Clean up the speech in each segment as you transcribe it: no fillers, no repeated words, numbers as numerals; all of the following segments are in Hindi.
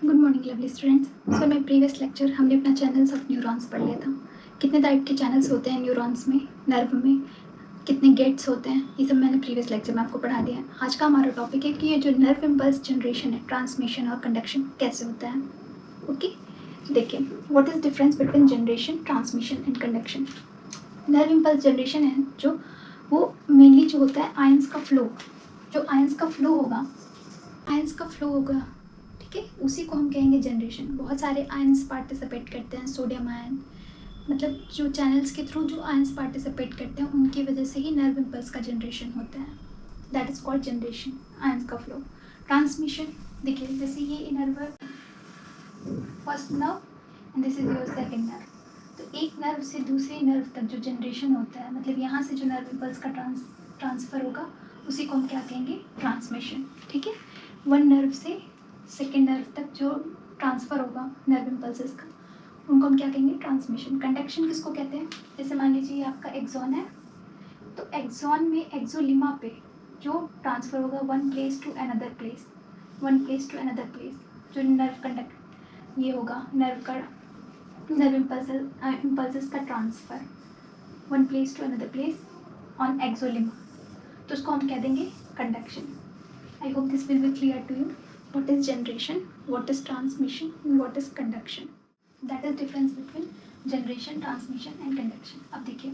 Good morning lovely students. So मैं प्रीवियस लेक्चर हमने अपना चैनल्स ऑफ न्यूरॉन्स पढ़ लिया था। कितने टाइप के चैनल्स होते हैं न्यूरॉन्स में, नर्व में, कितने गेट्स होते हैं, ये सब मैंने प्रीवियस लेक्चर में आपको पढ़ा दिया है। आज का हमारा टॉपिक है कि ये जो नर्व इम्पल्स जनरेशन है, ट्रांसमिशन और कंडक्शन कैसे होता है। ओके, देखिए what is difference between generation, transmission and conduction. Nerve impulse generation है जो वो मेनली जो होता है आयंस का फ्लो, जो आयंस का फ्लो होगा, ठीक है, उसी को हम कहेंगे जनरेशन। बहुत सारे आयंस पार्टिसिपेट करते हैं, सोडियम आयन, मतलब जो चैनल्स के थ्रू जो आयंस पार्टिसिपेट करते हैं उनकी वजह से ही नर्व इम्पल्स का जनरेशन होता है। That is called generation, ions का फ्लो। ट्रांसमिशन, देखिए जैसे ये inner first nerve and this is your second nerve, तो एक नर्व से दूसरे नर्व तक जो जनरेशन होता है, मतलब यहाँ से जो नर्व इम्पल्स का ट्रांसफर होगा उसी को हम क्या कहेंगे, ट्रांसमिशन। ठीक है, वन नर्व से सेकेंड नर्व तक जो ट्रांसफ़र होगा नर्व इम्पल्सेस का, उनको हम क्या कहेंगे, ट्रांसमिशन। कंडक्शन किसको कहते हैं, जैसे मान लीजिए आपका एक्सॉन है, तो एक्सॉन में एक्सोलिमा पे जो ट्रांसफ़र होगा one place to another place, जो नर्व कंडक्ट ये होगा, नर्व इम्पल्सेस का transfer one place to another place on axolemma, तो उसको हम कह देंगे conduction. I hope this will be clear to you. What is generation, what is transmission, and what is conduction. That is difference between generation, transmission and conduction. अब देखिए,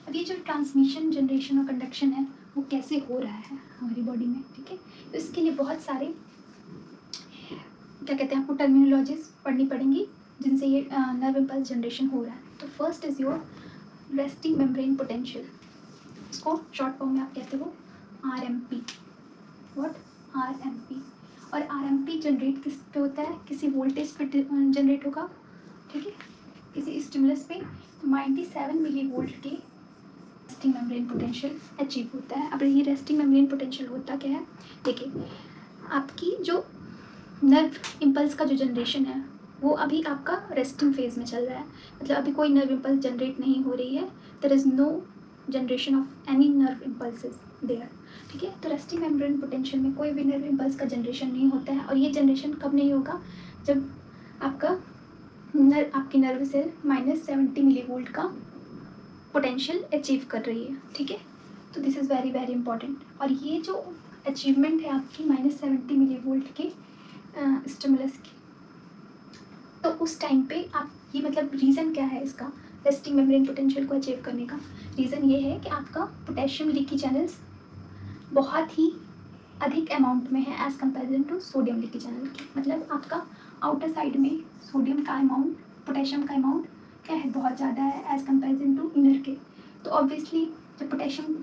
अब ये जो ट्रांसमिशन, जनरेशन और कंडक्शन है वो कैसे हो रहा है हमारी बॉडी में, ठीक है। तो इसके लिए बहुत सारे क्या कहते हैं आपको टर्मिनोलॉजीज पढ़नी पड़ेंगी जिनसे ये नर्व इम्पल्स जनरेशन हो रहा है। तो first is your resting membrane potential, इसको शॉर्ट फॉर्म में आप कहते हो RMP। What, RMP। और RMP जनरेट किस पे होता है, किसी वोल्टेज पे जनरेट होगा, ठीक है, किसी स्टिमुलस पे। तो 97 मिली वोल्ट के रेस्टिंग मेम्ब्रेन पोटेंशियल अचीव होता है। अब ये रेस्टिंग मेम्ब्रेन पोटेंशियल होता क्या है, देखिए आपकी जो नर्व इम्पल्स का जो जनरेशन है वो अभी आपका रेस्टिंग फेज में चल रहा है, मतलब अभी कोई नर्व इम्पल्स जनरेट नहीं हो रही है। There is no generation of any nerve impulses there, ठीक है। तो रेस्टिंग मेम्ब्रेन पोटेंशियल में कोई भी नर्व इम्पल्स का जनरेशन नहीं होता है। और ये जनरेशन कब नहीं होगा, जब आपकी नर्व सेल -70 मिली वोल्ट का पोटेंशियल अचीव कर रही है, ठीक है। तो this is very very important. और ये जो अचीवमेंट है आपकी -70 मिली वोल्ट के स्टिमुलस की, तो उस टाइम पे आप ये, मतलब रीज़न क्या है इसका रेस्टिंग मेम्ब्रेन पोटेंशियल को अचीव करने का, रीज़न ये है कि आपका पोटेशियम लीकी चैनल्स बहुत ही अधिक अमाउंट में है as comparison to sodium leaky channel की। मतलब आपका आउटर साइड में सोडियम का अमाउंट, पोटेशियम का अमाउंट क्या है, बहुत ज़्यादा है एज़ कंपेरिजन टू इनर के। तो ऑब्वियसली जब पोटेशियम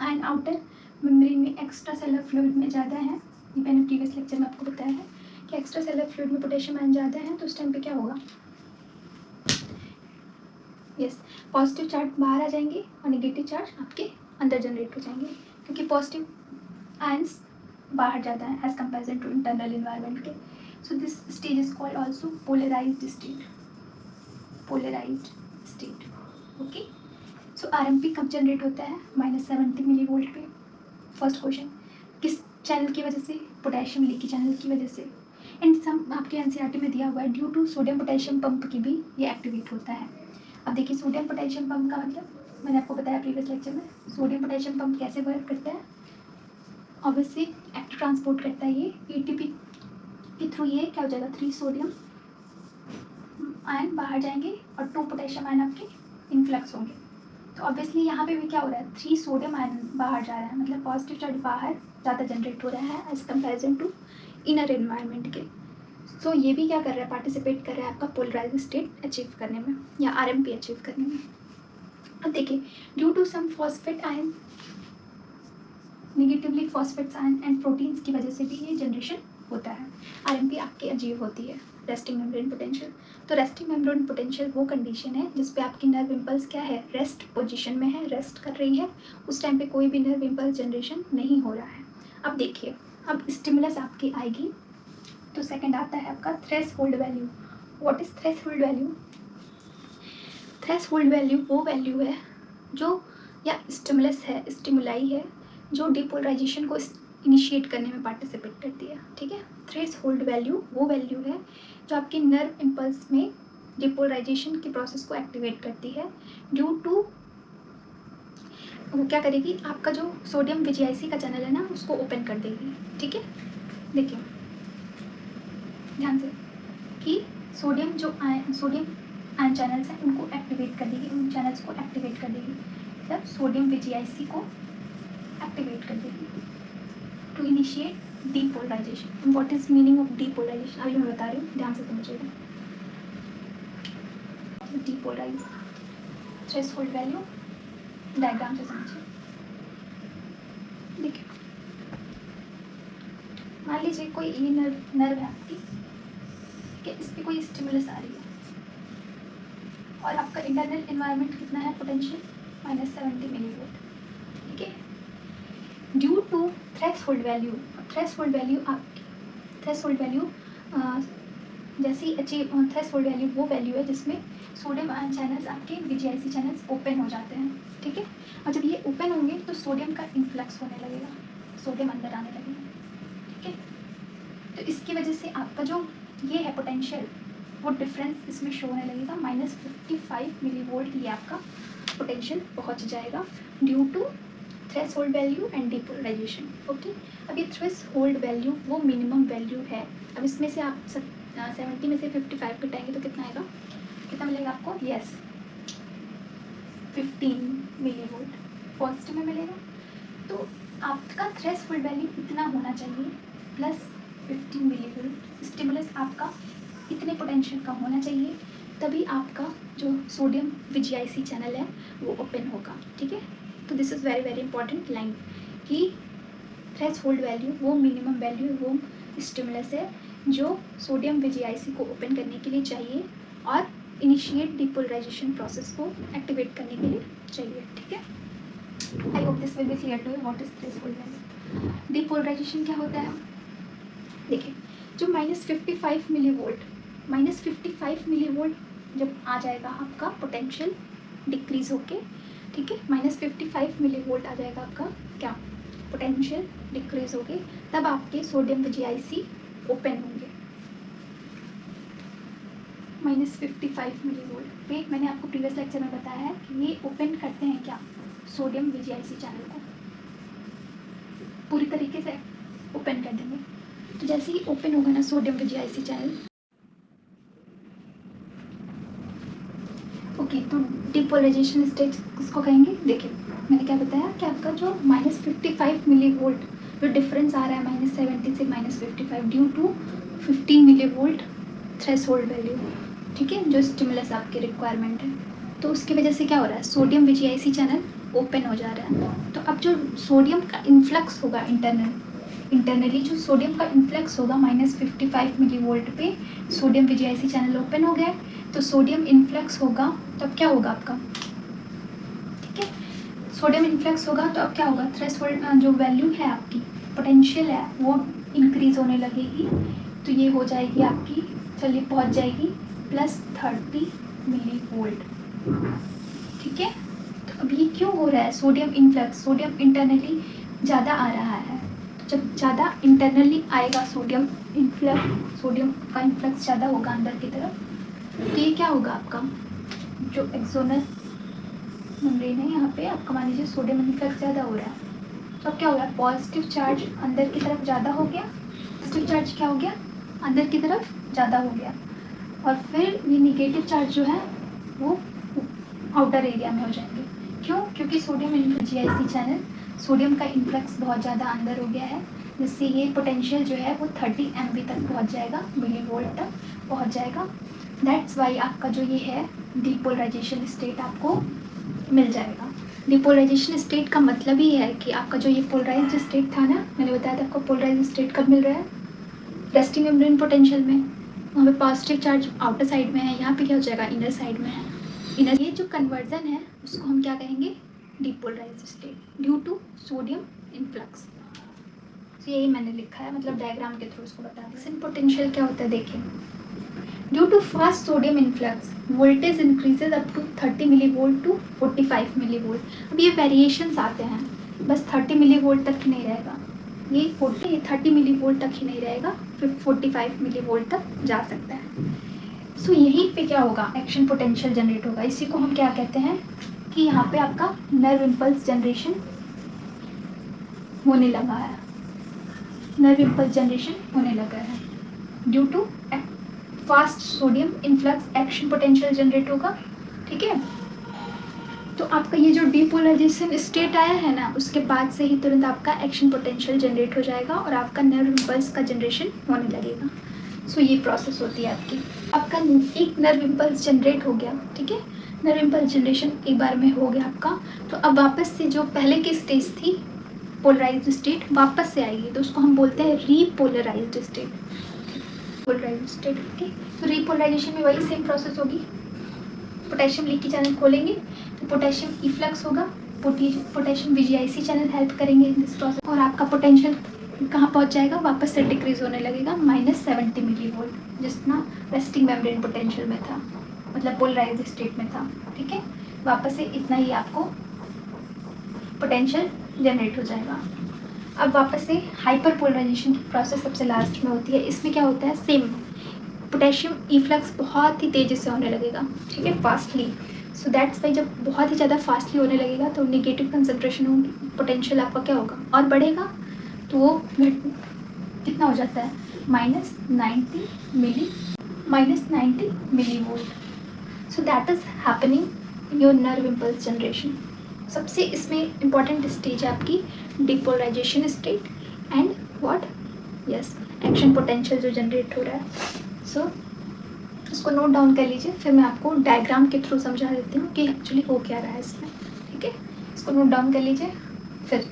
आयन आउटर मेम्ब्रेन में एक्स्ट्रा सेलर फ्लूइड में ज़्यादा है, ये मैंने प्रीवियस लेक्चर में आपको बताया है कि एक्स्ट्रा सेलर फ्लूइड में पोटेशियम आयन ज़्यादा है, तो उस टाइम पे क्या होगा, यस, पॉजिटिव चार्ज बाहर आ जाएंगे और नेगेटिव चार्ज आपके अंदर जनरेट हो जाएंगे, क्योंकि पॉजिटिव आयंस बाहर जाता है as comparison to internal environment के। So this stage is called also polarized state. Okay, so RMP कब जनरेट होता है, -70 मिली वोल्ट पे। फर्स्ट क्वेश्चन, किस चैनल की वजह से, पोटेशियम लीकी चैनल की वजह से। एंड सम आपके NCERT में दिया हुआ है due to sodium potassium pump की भी ये एक्टिवेट होता है। अब देखिए सोडियम पोटेशियम पंप का मतलब मैंने आपको बताया प्रीवियस लेक्चर में, सोडियम पोटेशियम पंप कैसे वर्क करता है, ऑब्वियसली एक्टिव ट्रांसपोर्ट करता है ये ATP के थ्रू। ये क्या हो जाएगा, 3 सोडियम आयन बाहर जाएंगे और 2 पोटेशियम आयन आपके इनफ्लक्स होंगे। तो ऑब्वियसली यहाँ पे भी क्या हो रहा है, 3 सोडियम आयन बाहर जा रहा है, मतलब पॉजिटिव चार्ज बाहर ज़्यादा जनरेट हो रहा है as comparison to inner environment के। सो ये भी क्या कर रहा है, पार्टिसिपेट कर रहा है आपका पोलराइज स्टेट अचीव करने में या RMP अचीव करने में। अब देखिए due to some phosphate ion, negatively phosphates ion and proteins की वजह से भी ये जनरेशन होता है, RMP आपकी अचीव होती है, रेस्टिंग मेम्ब्रेन पोटेंशियल। तो रेस्टिंग मेम्ब्रेन पोटेंशियल वो कंडीशन है जिसपे आपकी नर्व इम्पल्स क्या है, रेस्ट पोजीशन में है, रेस्ट कर रही है, उस टाइम पे कोई भी नर्व इम्पल्स जनरेशन नहीं हो रहा है। अब देखिए, अब स्टिमुलस आपकी आएगी, तो सेकंड आता है आपका threshold value. What is threshold value, threshold value वो वैल्यू है जो, या स्टिमुलस है, स्टिमुलाई है जो डिपोलराइजेशन को इनिशिएट करने में पार्टिसिपेट करती है। ठीक है, थ्रेशोल्ड वैल्यू वो वैल्यू है जो आपके नर्व इम्पल्स में डिपोलराइजेशन की प्रोसेस को एक्टिवेट करती है। ड्यू टू वो क्या करेगी, आपका जो सोडियम VGIC का चैनल है ना उसको ओपन कर देगी। ठीक है, देखिए ध्यान से कि सोडियम आयन चैनल्स हैं उनको एक्टिवेट कर देगी, उन चैनल्स को एक्टिवेट कर देगी, मतलब सोडियम VGIC को एक्टिवेट कर देगी to initiate depolarization. What is meaning of depolarization अभी मैं बता रही हूँ, ध्यान से समझिएगा। डीपोलराइज थ्रेशोल्ड वैल्यू डायग्राम से समझिए। देखिए मान लीजिए कोई ये नर्व है आपकी, ठीक है, इस पर कोई स्टिमुलस आ रही है और आपका इंटरनल एनवायरनमेंट कितना है, पोटेंशियल -70 मिलीवोल्ट। ठीक है, due to threshold value, threshold value आपकी थ्रेशोल्ड वैल्यू जैसी अचीव, थ्रेशोल्ड वैल्यू वो वैल्यू है जिसमें सोडियम आयन चैनल्स आपके VGIC चैनल्स ओपन हो जाते हैं। ठीक है, और जब ये ओपन होंगे तो सोडियम का इन्फ्लक्स होने लगेगा, सोडियम अंदर आने लगेगा। ठीक है, तो इसकी वजह से आपका जो ये है पोटेंशियल वो डिफरेंस इसमें शो होने लगेगा, -55 मिलीवोल्ट ये आपका पोटेंशियल पहुंच जाएगा due to threshold value and depolarization. Okay, अब ये थ्रेशोल्ड वैल्यू वो मिनिमम वैल्यू है। अब इसमें से आप 70 में से 55 घटाएंगे तो कितना आएगा, कितना मिलेगा आपको, यस 15 मिलीवोल्ट पॉजिटिव में मिलेगा। तो आपका थ्रेशोल्ड वैल्यू इतना होना चाहिए प्लस 15 मिलीवोल्ट, स्टिमुलस आपका इतने पोटेंशियल का होना चाहिए, तभी आपका जो सोडियम VGIC चैनल है वो ओपन होगा। ठीक है, तो this is very very important line कि थ्रेशोल्ड वैल्यू वो मिनिमम वैल्यू, वो स्टिमुलस है जो सोडियम VGIC को ओपन करने के लिए चाहिए और इनिशिएट डीपोलराइजेशन प्रोसेस को एक्टिवेट करने के लिए चाहिए। ठीक है, I hope this will be clear to you what is threshold value. Depolarization क्या होता है, देखिए जो -55 मिलीवोल्ट जब आ जाएगा आपका पोटेंशियल डिक्रीज होके, ठीक है, -55 मिलीवोल्ट आ जाएगा आपका क्या, पोटेंशियल डिक्रीज होके, तब आपके सोडियम VGIC ओपन होंगे। -55 मिलीवोल्ट पे मैंने आपको प्रीवियस लेक्चर में बताया है कि ये ओपन करते हैं क्या, सोडियम VGIC चैनल को पूरी तरीके से ओपन कर देंगे। तो जैसे ही ओपन होगा ना सोडियम VGIC चैनल, ओके, तो डीपोलराइजेशन स्टेज किसको कहेंगे, देखिए मैंने क्या बताया कि आपका जो -55 मिलीवोल्ट जो डिफरेंस आ रहा है -70 से -55 due to 15 millivolt threshold value, ठीक है, जो स्टिमुलस आपके रिक्वायरमेंट है, तो उसकी वजह से क्या हो रहा है, सोडियम VGIC चैनल ओपन हो जा रहा है। तो अब जो सोडियम का इन्फ्लक्स होगा इंटरनली जो सोडियम का इन्फ्लक्स होगा -55 मिलीवोल्ट पे सोडियम VGIC चैनल ओपन हो गया, तो सोडियम इन्फ्लक्स होगा तो अब क्या होगा आपका, ठीक है, सोडियम इन्फ्लक्स होगा तो अब क्या होगा, थ्रेशोल्ड जो वैल्यू है आपकी पोटेंशियल है वो इंक्रीज होने लगेगी, तो ये हो जाएगी आपकी, चलिए पहुंच जाएगी +30 मिलीवोल्ट। ठीक है, तो अब ये क्यों हो रहा है, सोडियम इन्फ्लक्स, सोडियम इंटरनली ज़्यादा आ रहा है, तो जब ज़्यादा इंटरनली आएगा सोडियम का इन्फ्लक्स ज़्यादा होगा अंदर की तरफ, तो ये क्या होगा आपका जो एक्सोनस मेम्ब्रेन है यहाँ पे आपका, मान लीजिए सोडियम इन्फ्लक्स ज़्यादा हो रहा है, तो अब क्या हो गया, पॉजिटिव चार्ज अंदर की तरफ ज़्यादा हो गया, पॉजिटिव चार्ज क्या हो गया, अंदर की तरफ ज़्यादा हो गया, और फिर ये निगेटिव चार्ज जो है वो आउटर एरिया में हो जाएंगे। क्यों, क्योंकि सोडियम VGIC चैनल सोडियम का इन्फ्लक्स बहुत ज़्यादा अंदर हो गया है, जिससे ये पोटेंशियल जो है वो 30 MV तक पहुँच जाएगा, मिलीवोल्ट तक पहुँच जाएगा। दैट्स वाई आपका जो ये है डीपोलराइजेशन स्टेट आपको मिल जाएगा। डीपोलराइजेशन स्टेट का मतलब ही है कि आपका जो ये पोलराइज्ड स्टेट था ना, मैंने बताया था आपको पोलराइज्ड स्टेट कब मिल रहा है, रेस्टिंग मेम्ब्रेन पोटेंशियल में, वहाँ पे पॉजिटिव चार्ज आउटर साइड में है, यहाँ पे क्या हो जाएगा, इनर साइड में है। इनर ये जो कन्वर्जन है उसको हम क्या कहेंगे, depolarized state due to sodium influx. तो यही मैंने लिखा है, मतलब डायग्राम के थ्रू उसको बता दें। पोटेंशियल क्या होता है, देखिए due to fast sodium influx voltage increases up to 30 millivolt to 45 millivolt. अब ये वेरिएशंस आते हैं, बस 30 मिलीवोल्ट तक नहीं रहेगा, ये 30 मिली वोल्ट तक ही नहीं रहेगा, फिर 45 मिली वोल्ट तक जा सकता है। सो यहीं पे क्या होगा, एक्शन पोटेंशियल जनरेट होगा। इसी को हम क्या कहते हैं कि यहाँ पे आपका नर्व इम्पल्स जनरेशन होने लगा है, नर्व इम्पल्स जनरेशन होने लगा है due to fast sodium influx action potential generate होगा। ठीक है, तो आपका ये जो डीपोलराइजेशन स्टेट आया है ना, उसके बाद से ही तुरंत आपका एक्शन पोटेंशियल जनरेट हो जाएगा और आपका नर्व इम्पल्स का जनरेशन होने लगेगा। सो ये प्रोसेस होती है आपका एक नर्व इम्पल्स जनरेट हो गया। ठीक है, नर्व इम्पल्स जनरेशन एक बार में हो गया आपका, तो अब वापस से जो पहले की स्टेज थी पोलराइज्ड स्टेट वापस से आएगी, तो उसको हम बोलते हैं repolarised state, polarised state. Okay, तो रीपोलराइजेशन में वही सेम प्रोसेस होगी, पोटेशियम लीकी चैनल खोलेंगे तो पोटेशियम इफ्लक्स होगा, पोटेशियम VGIC चैनल हेल्प करेंगे इन दिस प्रोसेस, और आपका पोटेंशियल कहाँ पहुँच जाएगा, वापस से डिक्रीज होने लगेगा -70 मिली वोल्ट, जितना रेस्टिंग मेम्ब्रेन पोटेंशियल में था, मतलब पोलराइज्ड स्टेट में था। ठीक है, वापस से इतना ही आपको पोटेंशियल जनरेट हो जाएगा। अब वापस से हाइपर पोलराइजेशन की प्रोसेस सबसे लास्ट में होती है। इसमें क्या होता है, सेम पोटेशियम इफ्लक्स बहुत ही तेज़ी से होने लगेगा। ठीक है, फास्टली। सो दैट्स वाई जब बहुत ही ज़्यादा फास्टली होने लगेगा तो नेगेटिव कंसंट्रेशन होगी, पोटेंशियल आपका क्या होगा और बढ़ेगा, तो वो कितना हो जाता है -90 millivolt. So that is happening in your nerve impulse generation. सबसे इसमें इम्पॉर्टेंट स्टेज है आपकी depolarization state and what, yes, action potential जो जनरेट हो रहा है। सो इसको नोट डाउन कर लीजिए, फिर मैं आपको डायग्राम के थ्रू समझा देती हूँ कि एक्चुअली हो क्या रहा है इसमें। ठीक है, इसको नोट डाउन कर लीजिए। फिर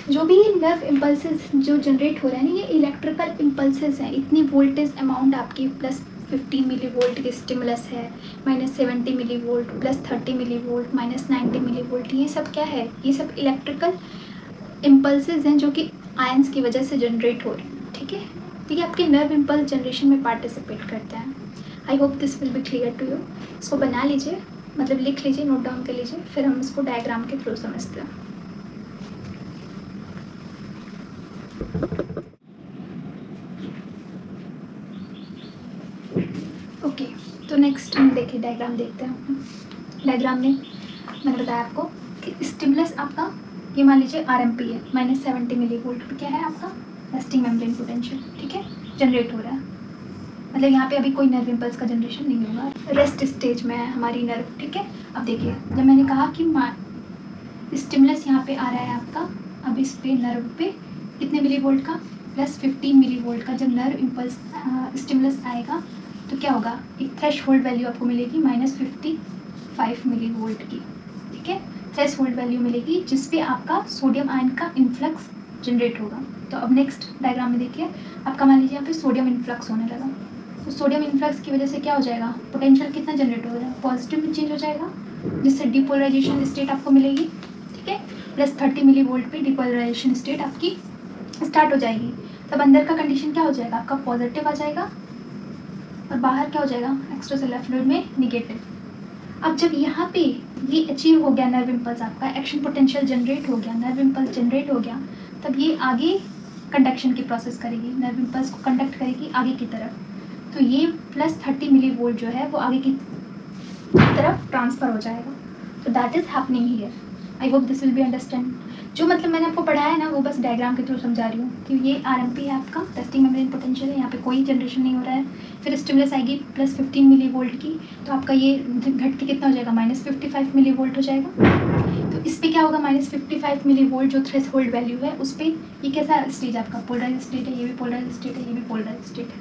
जो भी नर्व इम्पल्सेस जो जनरेट हो रहे हैं ना, ये इलेक्ट्रिकल इम्पल्सेस हैं। इतनी वोल्टेज अमाउंट आपकी +15 मिली वोल्ट की स्टिमुलस है, -70 millivolt, +30 millivolt, -90 millivolt, ये सब क्या है, ये सब इलेक्ट्रिकल इम्पल्सेस हैं जो कि आयंस की वजह से जनरेट हो रहे हैं। ठीक है, तो ये आपके नर्व इम्पल्स जनरेशन में पार्टिसिपेट करते हैं। I hope this will be clear to you. इसको बना लीजिए, मतलब लिख लीजिए, नोट डाउन कर लीजिए, फिर हम इसको डायग्राम के थ्रू समझते हैं। ओके, तो नेक्स्ट हम देखिए डायग्राम देखते हैं। डायग्राम में मैंने बताया आपको कि स्टिमुलस आपका ये मान लीजिए RMP है, -70 मिली वोल्ट पे क्या है आपका रेस्टिंग मेम्ब्रेन पोटेंशियल। ठीक है, जनरेट हो रहा है, मतलब यहाँ पे अभी कोई नर्व इम्पल्स का जनरेशन नहीं होगा, रेस्ट स्टेज में है हमारी नर्व। ठीक है, अब देखिए जब मैंने कहा कि स्टिमुलस यहाँ पे आ रहा है आपका, अब इस पे नर्व पे कितने मिली वोल्ट का, +15 मिली वोल्ट का जब नर्व इम्पल्स स्टिमुलस आएगा तो क्या होगा, एक थ्रेश होल्ड वैल्यू आपको मिलेगी -55 मिली वोल्ट की। ठीक है, थ्रेश होल्ड वैल्यू मिलेगी जिसपे आपका सोडियम आयन का इन्फ्लक्स जनरेट होगा। तो अब नेक्स्ट डायग्राम में देखिए, आपका मान लीजिए यहाँ पे सोडियम इन्फ्लक्स होने लगा, तो सोडियम इन्फ्लक्स की वजह से क्या हो जाएगा, पोटेंशियल कितना जनरेट हो रहा है, पॉजिटिव में चेंज हो जाएगा, जिससे डिपोलराइजेशन स्टेट आपको मिलेगी। ठीक है, +30 मिली वोल्ट पे डिपोलराइजेशन स्टेट आपकी स्टार्ट हो जाएगी। तब अंदर का कंडीशन क्या हो जाएगा, आपका पॉजिटिव आ जाएगा और बाहर क्या हो जाएगा, एक्स्ट्रासेलुलर फ्लूइड में निगेटिव। अब जब यहाँ पे ये अचीव हो गया नर्व इम्पल्स, आपका एक्शन पोटेंशियल जनरेट हो गया, नर्व इम्पल्स जनरेट हो गया, तब ये आगे कंडक्शन की प्रोसेस करेगी, नर्व इम्पल्स को कंडक्ट करेगी आगे की तरफ। तो ये +30 मिली वोल्ट जो है वो आगे की तरफ ट्रांसफ़र हो जाएगा। तो that is happening here. I hope this will be understand. जो मतलब मैंने आपको पढ़ाया है ना, वो बस डायग्राम के थ्रू समझा रही हूँ कि ये RMP है आपका, रेस्टिंग मेम्ब्रेन पोटेंशियल है, यहाँ पे कोई जनरेशन नहीं हो रहा है। फिर स्टिमुलस आएगी +15 मिली वोल्ट की, तो आपका ये घट के कितना हो जाएगा, -55 मिली वोल्ट हो जाएगा। तो इस पर क्या होगा, -55 मिली वोल्ट जो थ्रेश होल्ड वैल्यू है उस पर ये कैसा स्टेज आपका, पोलराइज स्टेट है, ये भी पोलराइज स्टेट है, ये भी पोलराइज स्टेट है,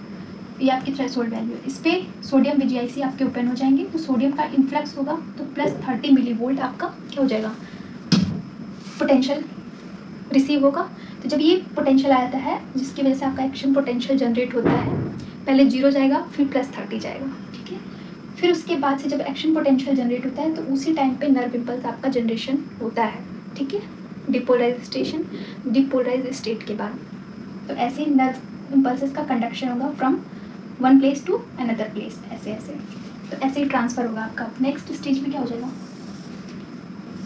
ये आपकी थ्रेशोल्ड वैल्यू है। इस पर सोडियम VGIC आपके ओपन हो जाएंगे, तो सोडियम का इन्फ्लक्स होगा, तो +30 मिली वोल्ट आपका क्या हो जाएगा, पोटेंशियल रिसीव होगा। तो जब ये पोटेंशियल आता है जिसकी वजह से आपका एक्शन पोटेंशियल जनरेट होता है, पहले 0 जाएगा फिर +30 जाएगा। ठीक है, फिर उसके बाद से जब एक्शन पोटेंशियल जनरेट होता है तो उसी टाइम पे नर्व इम्पल्स आपका जनरेशन होता है। ठीक है, डिपोलराइज स्टेट के बाद। तो ऐसे नर्व इम्पल्सेस का कंडक्शन होगा from one place to another place, ऐसे ऐसे। तो ऐसे ही ट्रांसफ़र होगा आपका। नेक्स्ट स्टेज में क्या हो जाएगा,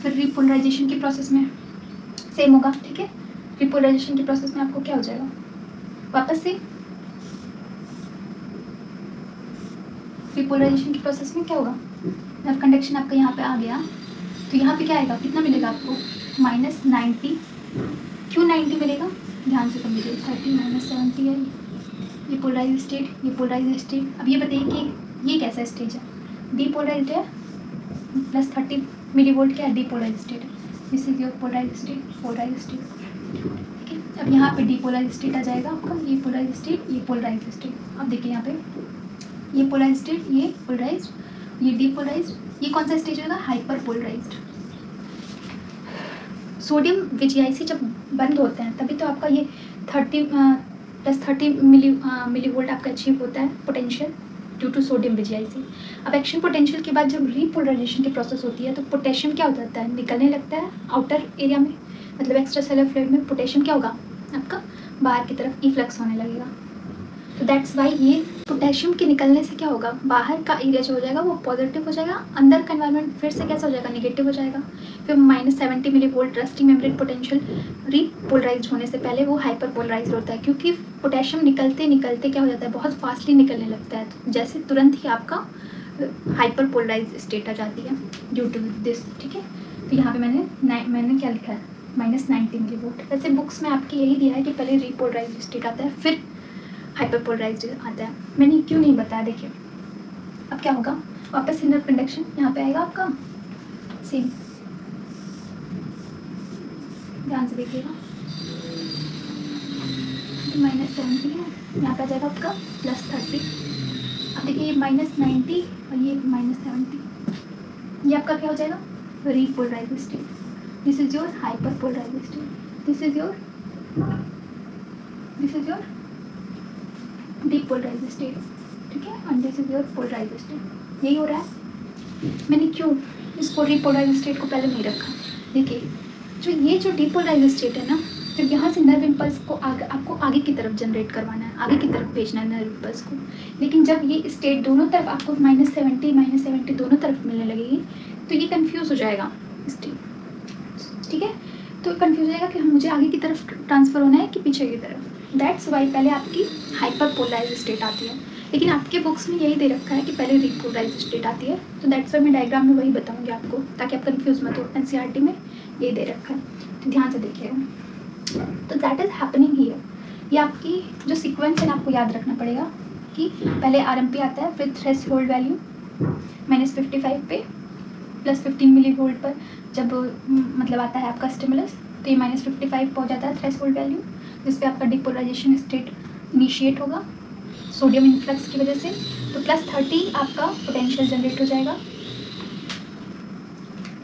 फिर रिपोलराइजेशन की प्रोसेस में सेम होगा। ठीक है, रिपोलराइजेशन के प्रोसेस में आपको क्या हो जाएगा, वापस से रिपोलराइजेशन के प्रोसेस में क्या होगा, नर्व कंडक्शन आपका यहाँ पे आ गया तो यहाँ पे क्या आएगा, कितना मिलेगा आपको, -90। क्यों 90 मिलेगा, ध्यान से समझिए, 30 - 70 है ये पोलराइज स्टेट, ये पोलराइज स्टेट। अब ये बताइए कि ये कैसा स्टेज है, डीपोलराइज्ड है, +30 मिलीवोल्ट क्या है, डीपोलराइज स्टेट है। This is your polarize state, polarize state, ठीक है। अब यहाँ पे डीपोलराइज स्टेट आ जाएगा आपका, ये पोलराइज स्टेट, ये पोलराइज स्टेट। अब देखिए यहाँ पे ये पोलराइज स्टेट, ये पोलराइज, ये डीपोलराइज, ये कौन सा स्टेज होगा, हाइपर पोलराइज्ड। सोडियम VGIC जब बंद होते हैं तभी तो आपका ये 30 मिलीवोल्ट आपका अचीव होता है potential due to sodium VGIC। अब एक्शन पोटेंशियल के बाद जब रीपोलराइजेशन की प्रोसेस होती है तो पोटेशियम क्या हो जाता है, निकलने लगता है आउटर एरिया में, मतलब एक्स्ट्रा सेलुलर फ्लूइड में पोटेशियम क्या होगा आपका, बाहर की तरफ इफ्लक्स होने लगेगा। तो दैट्स वाई ये पोटेशियम के निकलने से क्या होगा, बाहर का एरिया जो हो जाएगा वो पॉजिटिव हो जाएगा, अंदर का एनवायरनमेंट फिर से कैसा हो जाएगा, निगेटिव हो जाएगा। फिर -70 millivolt resting membrane potential repolarise होने से पहले वो हाइपर पोलराइज होता है, क्योंकि पोटेशियम निकलते निकलते क्या हो जाता है, बहुत फास्टली निकलने लगता है, तो जैसे तुरंत ही आपका हाइपर पोलराइज स्टेट आ जाती है ड्यू टू दिस, ठीक है। तो यहाँ पे मैंने क्या लिखा है, -90 मिलीवोल्ट। वैसे बुक्स में आपके यही दिया है कि पहले रीपोलराइज स्टेट आता है फिर हाइपरपोलराइज्ड आता है, मैंने क्यों नहीं बताया। देखिए अब क्या होगा, वापस से नर्व कंडक्शन यहाँ पे आएगा आपका सेम, ध्यान से देखिएगा, -70 है, यहाँ पे आ जाएगा आपका +30। अब देखिए ये -90 और ये -70, ये आपका क्या हो जाएगा, repolarized state. This is your hyperpolarized state, this is your depolarized state, ठीक है, and this is your polarized state. यही हो रहा है। मैंने क्यों इसको रीपोलराइज्ड स्टेट को पहले नहीं रखा, देखिए जो डीपोलराइज्ड स्टेट है ना, जब यहाँ से नर्व इम्पल्स को आपको आगे की तरफ जनरेट करवाना है, आगे की तरफ भेजना है नर्व इम्पल्स को, लेकिन जब ये स्टेट दोनों तरफ आपको -70 दोनों तरफ मिलने लगेगी तो ये कंफ्यूज हो जाएगा स्टेट, ठीक है। तो कंफ्यूज हो जाएगा कि मुझे आगे की तरफ ट्रांसफ़र होना है कि पीछे की तरफ। दैट्स वाई पहले आपकी हाइपर पोलराइज स्टेट आती है, लेकिन आपके बुक्स में यही दे रखा है कि पहले रीपोलराइज स्टेट आती है। तो दैट्स वाई मैं डायग्राम में वही बताऊंगी आपको, ताकि आप कंफ्यूज मत हो। NCERT में ये दे रखा है, तो ध्यान से देखिएगा। तो दैट इज़ हैपनिंग हियर, ये आपकी जो सीक्वेंस है आपको याद रखना पड़ेगा कि पहले RMP आता है, फिर थ्रेशोल्ड वैल्यू -55 पे +15 मिलीवोल्ट पर जब मतलब आता है आपका स्टिमुलस, तो ये -55 पर हो जाता है थ्रेशोल्ड वैल्यू, जिस पे आपका डिपोलराइजेशन स्टेट इनिशिएट होगा सोडियम इन्फ्लक्स की वजह से। तो +30 आपका पोटेंशियल जनरेट हो जाएगा,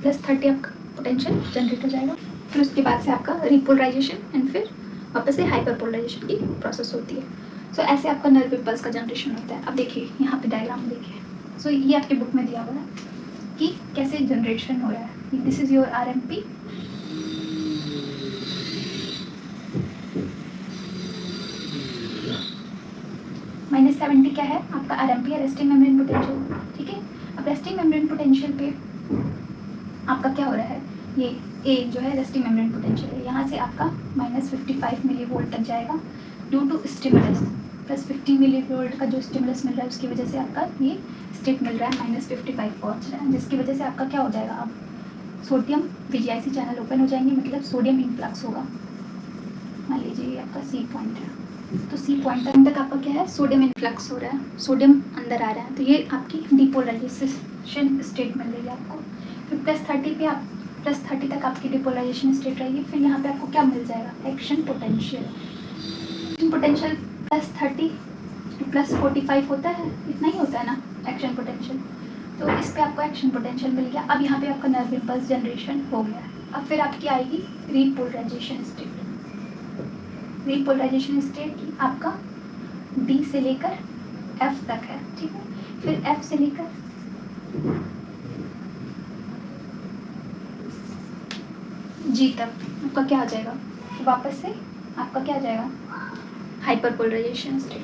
+30 आपका पोटेंशियल जनरेट हो जाएगा। फिर उसके बाद से आपका रिपोलराइजेशन एंड फिर वापस से हाइपरपोलराइजेशन की प्रोसेस होती है। सो ऐसे आपका नर्व इम्पल्स का जनरेशन होता है। अब देखिए यहाँ पे डायग्राम देखिए, सो ये आपके बुक में दिया हुआ है कि कैसे जनरेशन हो रहा है। दिस इज़ योर RMP, -70 क्या है आपका RMP, रेस्टिंग मेम्ब्रेन पोटेंशियल, ठीक है। अब रेस्टिंग मेम्ब्रेन पोटेंशियल पे आपका क्या हो रहा है, ये A जो है रेस्टिंग मेम्ब्रेन पोटेंशियल है, यहाँ से आपका -55 मिलीवोल्ट तक जाएगा ड्यू टू स्टिमुलस। +15 मिलीवोल्ट का जो स्टिमुलस मिल रहा है उसकी वजह से आपका ये स्टेट मिल रहा है, -55 पहुँच रहा है, जिसकी वजह से आपका क्या हो जाएगा, अब सोडियम VGIC चैनल ओपन हो जाएंगे, मतलब सोडियम इन्फ्लक्स होगा। मान लीजिए ये आपका C पॉइंट है, तो C पॉइंट तक आपका क्या है, सोडियम इन्फ्लक्स हो रहा है, सोडियम अंदर आ रहा है, तो ये आपकी डिपोलराइजेशन स्टेट मिल रही है आपको। फिर +30 पे आप +30 तक आपकी डिपोलराइजेशन स्टेट रहेगी। फिर यहाँ पे आपको क्या मिल जाएगा, एक्शन पोटेंशियल। पोटेंशियल +30 +45 होता है, इतना ही होता है ना एक्शन पोटेंशियल, तो इस पे आपको एक्शन पोटेंशियल मिल गया। अब यहाँ पे आपका नर्व इम्पल्स जनरेशन हो गया। अब फिर आपकी आएगी रीपोलराइजेशन स्टेट। रीपोलराइजेशन स्टेट आपका D से लेकर F तक है, ठीक है। फिर F से लेकर G तक आपका क्या आ जाएगा, वापस से आपका क्या आ जाएगा, हाइपरपोलराइजेशन स्टेट।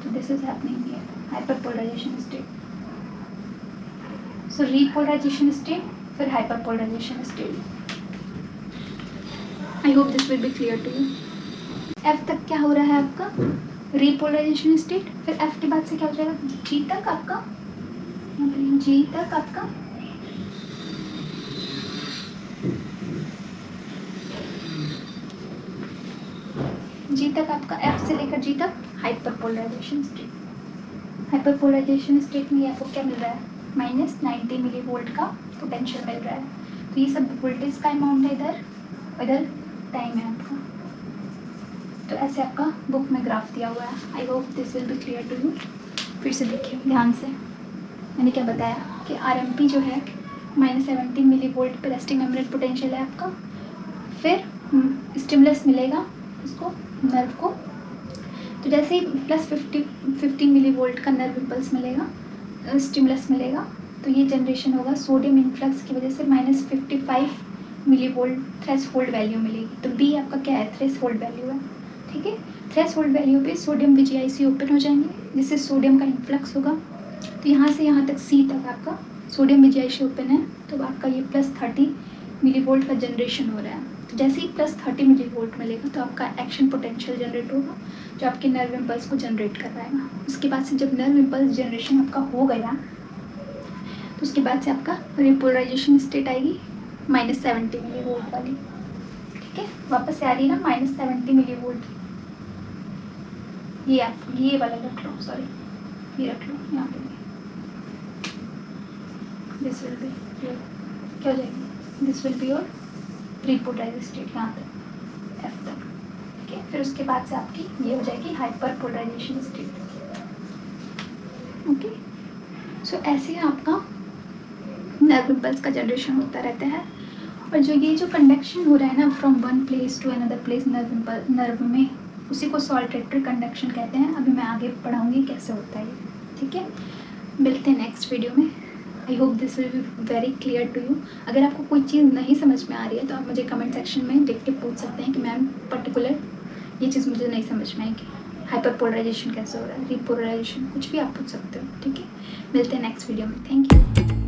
तो this is happening here, hyperpolarization state. So repolarization state फिर hyperpolarization state. I hope this will be clear to you. F तक क्या हो रहा है आपका रिपोलराइजेशन स्टेट, फिर एफ के बाद से क्या हो जाएगा जी तक आपका, जी तक आपका जी तक आपका एफ से लेकर जी तक हाइपरपोलराइजेशन स्टेट। हाइपरपोलराइजेशन स्टेट में आपको क्या मिल रहा है -90 मिली वोल्ट का पोटेंशियल मिल रहा है। तो ये सब वोल्टेज का अमाउंट है इधर, इधर टाइम है आपका। तो ऐसे आपका बुक में ग्राफ दिया हुआ है। I hope this will be clear to you. फिर से देखिए ध्यान से, मैंने क्या बताया कि आरएमपी जो है -70 मिली वोल्ट पर रेस्टिंग मेम्ब्रेन पोटेंशियल है आपका। फिर स्टिमुलस मिलेगा उसको, नर्व को। तो जैसे ही +50 मिली वोल्ट का नर्व इम्पल्स मिलेगा, स्टिमुलस मिलेगा, तो ये जनरेशन होगा सोडियम इन्फ्लक्स की वजह से -55 मिली वोल्ट थ्रेशोल्ड वैल्यू मिलेगी। तो बी आपका क्या है थ्रेशोल्ड वैल्यू है, ठीक है। थ्रेशोल्ड वैल्यू पे सोडियम VGIC ओपन हो जाएंगे, जिससे सोडियम का इन्फ्लक्स होगा। तो यहाँ से यहाँ तक सी तक आपका सोडियम VGIC ओपन है, तो आपका ये +30 मिली वोल्ट का जनरेशन हो रहा है। तो जैसे ही +30 मिली वोल्ट मिलेगा तो आपका एक्शन पोटेंशियल जनरेट होगा, जो आपके नर्व इम्पल्स को जनरेट करवाएगा। उसके बाद से जब नर्व इम्पल्स जनरेशन आपका हो गया, तो उसके बाद से आपका रिपोलराइजेशन स्टेट आएगी -70 मिली वोल्ट वाली, ठीक है। वापस से आ रही है ना -70 मिली वोल्ट। ये आप ये वाला रख लो, सॉरी ये रख लो यहाँ पे। दिस विल बी योर क्या हो जाएगी, this will be your repolarise state यहाँ तक एफ तक, ठीक है। फिर उसके बाद से आपकी ये हो जाएगी हाइपर पोलराइजेशन स्टेट, ओके। सो ऐसे आपका नर्व इम्पल्स का जनरेशन होता रहता है। और जो ये जो कंडक्शन हो रहा है ना from one place to another place nerve में, उसी को सॉल्टेटरी कंडक्शन कहते हैं। अभी मैं आगे पढ़ाऊँगी कैसे होता है ये, ठीक है। मिलते हैं नेक्स्ट वीडियो में। I hope this will be very clear to you. अगर आपको कोई चीज़ नहीं समझ में आ रही है तो आप मुझे कमेंट सेक्शन में लिख के पूछ सकते हैं कि मैम पर्टिकुलर ये चीज़ मुझे नहीं समझ में आएगी, हाइपर पोलराइजेशन कैसे हो रहा है, रिपोलराइजेशन, कुछ भी आप पूछ सकते हो, ठीक है। मिलते हैं नेक्स्ट वीडियो में, थैंक यू।